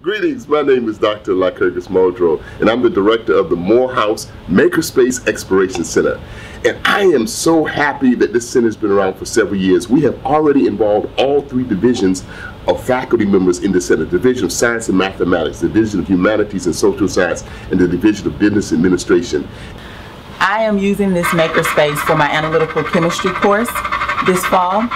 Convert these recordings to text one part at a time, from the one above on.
Greetings, my name is Dr. Lycurgus Muldrow, and I'm the director of the Morehouse Makerspace Exploration Center. And I am so happy that this center has been around for several years. We have already involved all three divisions of faculty members in the center: Division of Science and Mathematics, Division of Humanities and Social Science, and the Division of Business Administration. I am using this Makerspace for my analytical chemistry course this fall.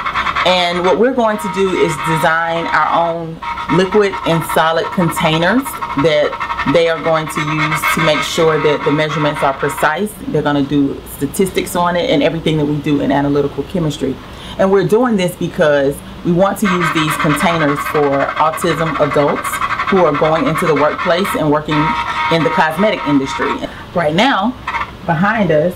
And what we're going to do is design our own liquid and solid containers that they are going to use to make sure that the measurements are precise. They're going to do statistics on it and everything that we do in analytical chemistry. And we're doing this because we want to use these containers for autism adults who are going into the workplace and working in the cosmetic industry. Right now, behind us,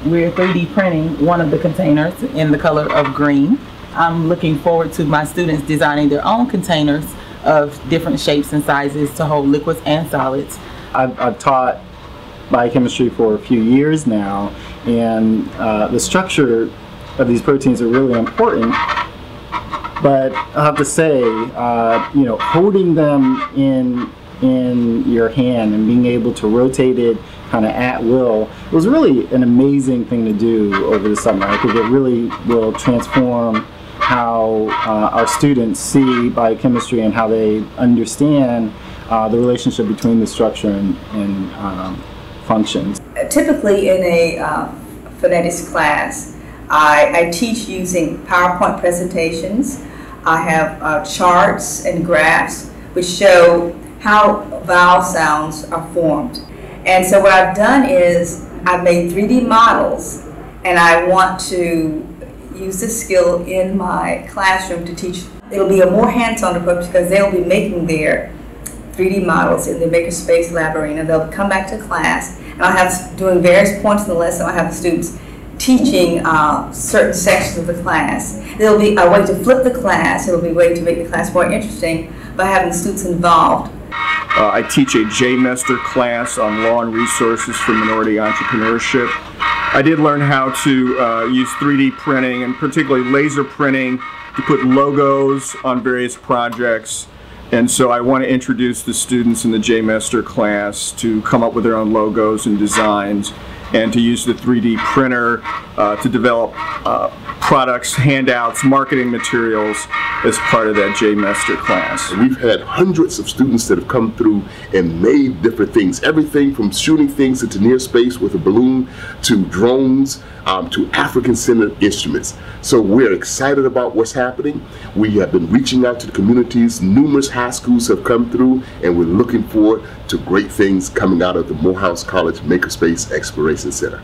we're 3D printing one of the containers in the color of green. I'm looking forward to my students designing their own containers of different shapes and sizes to hold liquids and solids. I've taught biochemistry for a few years now, and the structure of these proteins are really important. But I have to say, holding them in your hand and being able to rotate it kind of at will was really an amazing thing to do over the summer. I think it really will transform how our students see biochemistry and how they understand the relationship between the structure and functions. Typically in a phonetics class, I teach using PowerPoint presentations. I have charts and graphs which show how vowel sounds are formed. And so what I've done is I've made 3D models, and I want to use this skill in my classroom to teach. It'll be a more hands-on approach because they'll be making their 3D models in the Makerspace lab arena. They'll come back to class, and I'll have, doing various points in the lesson, I'll have the students teaching certain sections of the class. There'll be a way to flip the class. It'll be a way to make the class more interesting by having the students involved. I teach a J-Mester class on law and resources for minority entrepreneurship. I did learn how to use 3D printing, and particularly laser printing, to put logos on various projects. And so I want to introduce the students in the J-Mester class to come up with their own logos and designs, and to use the 3D printer to develop products, handouts, marketing materials as part of that J-Mester class. We've had hundreds of students that have come through and made different things. Everything from shooting things into near space with a balloon, to drones, to African-centered instruments. So we're excited about what's happening. We have been reaching out to the communities. Numerous high schools have come through, and we're looking forward to great things coming out of the Morehouse College Makerspace Exploration Center.